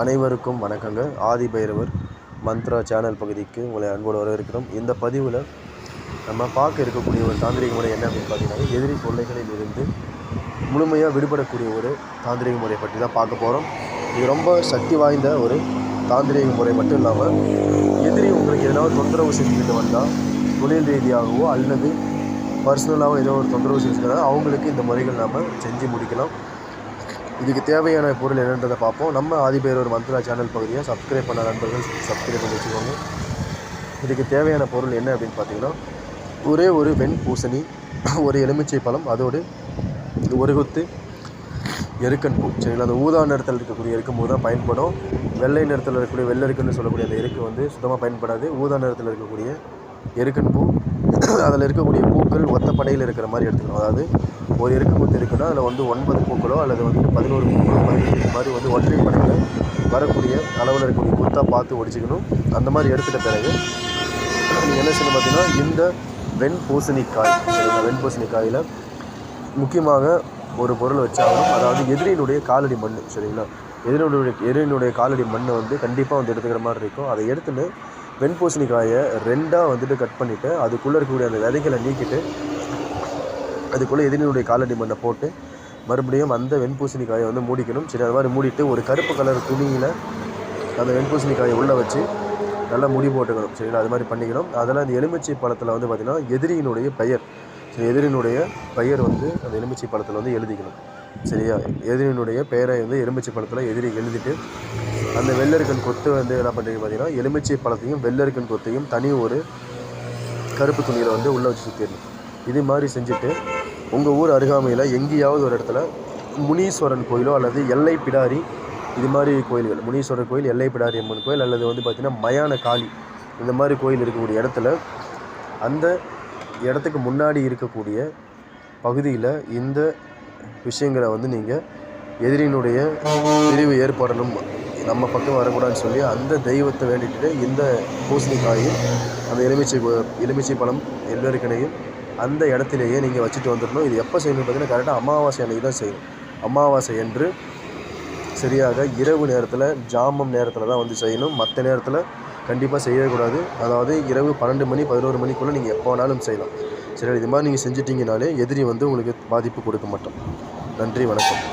அனைவருக்கும் வணக்கங்க. ஆதி பைரவர் மந்த்ரா சேனல் பகுதிக்கு உங்களை அன்போடு வரவேற்கிறோம். இந்த பதிவில் நம்ம பார்க்க இருக்கக்கூடிய ஒரு தாந்திரிக முறை என்ன அப்படின்னு பார்த்தீங்கன்னா, எதிரி தொல்லைகளில் இருந்து முழுமையாக விடுபடக்கூடிய ஒரு தாந்திரிக முறை பற்றி தான் பார்க்க போகிறோம். இது ரொம்ப சக்தி வாய்ந்த ஒரு தாந்திரிக முறை மட்டும் இல்லாமல், எதிரி உங்களுக்கு ஏதாவது தொந்தரவு செஞ்சுக்கிட்டு வந்தால், தொழில் ரீதியாகவோ அல்லது பர்சனலாகவோ ஏதோ ஒரு தொந்தரவு செஞ்சுக்கிறதா அவங்களுக்கு இந்த முறைகள் நாம் செஞ்சு முடிக்கலாம். இதுக்கு தேவையான பொருள் என்னன்றதை பார்ப்போம். நம்ம ஆதிபைரவர் மந்த்ரா சேனல் பகுதியை சப்ஸ்கிரைப் பண்ண நண்பர்கள் சப்ஸ்கிரைப் பண்ணி வச்சுக்கோங்க. இதுக்கு தேவையான பொருள் என்ன அப்படின்னு பார்த்தீங்கன்னா, ஒரே ஒரு வெண் பூசணி, ஒரு எலுமிச்சை பழம், அதோடு ஒரு கொத்து எருக்கன் பூ. சரிங்களா? அந்த ஊதா நிறத்தில் இருக்கக்கூடிய எருக்கும் பூ தான் பயன்படும். வெள்ளை நிறத்தில் இருக்கக்கூடிய வெள்ளெருக்குன்னு சொல்லக்கூடிய அந்த எருக்கு வந்து சுத்தமாக பயன்படாது. ஊதா நிறத்தில் இருக்கக்கூடிய எருக்கன் பூ, அதில் இருக்கக்கூடிய பூக்கள் ஒத்தப்படையில் இருக்கிற மாதிரி எடுத்துக்கணும். அதாவது ஒரு எருக்கு கொத்து இருக்குன்னா அதில் வந்து 9 பூக்களோ அல்லது வந்து 11 பூக்களோ 15 மாதிரி வந்து ஒற்றை படையில் வரக்கூடிய அளவில் இருக்கக்கூடிய கொத்தாக பார்த்து ஒடிச்சிக்கணும். அந்த மாதிரி எடுத்துகிட்ட பிறகு நீங்கள் என்ன செய்யணும் பார்த்தீங்கன்னா, இந்த வெண்பூசணிக்காய், வெண்பூசணிக்காயில் முக்கியமாக ஒரு பொருள் வச்சாலும், அதாவது எதிரியினுடைய காலடி மண். சரிங்களா? எதிரினுடைய காலடி மண் வந்து கண்டிப்பாக வந்து எடுத்துக்கிற மாதிரி இருக்கும். அதை எடுத்துன்னு வெண்பூசணிக்காயை 2ஆக வந்துட்டு கட் பண்ணிவிட்டு, அதுக்குள்ளே இருக்கக்கூடிய அந்த விதைகளை நீக்கிட்டு, அதுக்குள்ளே எதிரினுடைய காலடி மண்ணை போட்டு மறுபடியும் அந்த வெண்பூசணிக்காயை வந்து மூடிக்கணும். சரி, அது மாதிரி மூடிட்டு ஒரு கருப்பு கலர் துணியில் அந்த வெண்பூசணிக்காயை உள்ளே வச்சு நல்லா முடி போட்டுக்கணும். சரிங்களா? அது மாதிரி பண்ணிக்கணும். அதெல்லாம் அந்த எலுமிச்சை பழத்தில் வந்து பார்த்திங்கன்னா எதிரியினுடைய பெயர், சரி, எதிரினுடைய பெயர் வந்து அந்த எலுமிச்சை பழத்தில் வந்து எழுதிக்கணும். சரியா? எதிரினுடைய பெயரை வந்து எலுமிச்சை பழத்தில் எதிரி எழுதிட்டு, அந்த வெள்ளரிக்கன் கொத்து வந்து என்ன பண்ணுறீங்க பார்த்தீங்கன்னா, எலுமிச்சை பழத்தையும் வெள்ளரிக்கன் கொத்தையும் தனி ஒரு கருப்பு துணியில் வந்து உள்ளே வச்சு சுற்றிடணும். இது மாதிரி செஞ்சுட்டு உங்கள் ஊர் அருகாமையில் எங்கேயாவது ஒரு இடத்துல முனீஸ்வரன் கோயிலோ அல்லது எல்லை பிடாரி, இது மாதிரி கோயில்கள், முனீஸ்வரர் கோயில், எல்லை பிடாரி அம்மன் கோயில், அல்லது வந்து பார்த்திங்கன்னா மயான காளி, இந்த மாதிரி கோயில் இருக்கக்கூடிய இடத்துல, அந்த இடத்துக்கு முன்னாடி இருக்கக்கூடிய பகுதியில் இந்த விஷயங்களை வந்து நீங்கள் எதிரினுடைய பிரிவு ஏற்படணும், நம்ம பக்கம் வரக்கூடாதுன்னு சொல்லி அந்த தெய்வத்தை வேண்டிட்டு இந்த பூசணிக்காயும் அந்த எலுமிச்சை பழம் எல்லோருக்கனையும் அந்த இடத்துலையே நீங்கள் வச்சுட்டு வந்துடணும். இது எப்போ செய்யணும் பார்த்தீங்கன்னா, கரெக்டாக அமாவாசை அன்றைக்கி தான் செய்யணும். அமாவாசை என்று சரியாக இரவு நேரத்தில், ஜாமம் நேரத்தில் தான் வந்து செய்யணும். மற்ற நேரத்தில் கண்டிப்பாக செய்யக்கூடாது. அதாவது இரவு 12 மணி 11 மணிக்குள்ளே நீங்கள் எப்போ வேணாலும் செய்யலாம். சரி, இது மாதிரி நீங்கள் செஞ்சிட்டிங்கனாலே எதிரி வந்து உங்களுக்கு பாதிப்பு கொடுக்க மாட்டோம். நன்றி, வணக்கம்.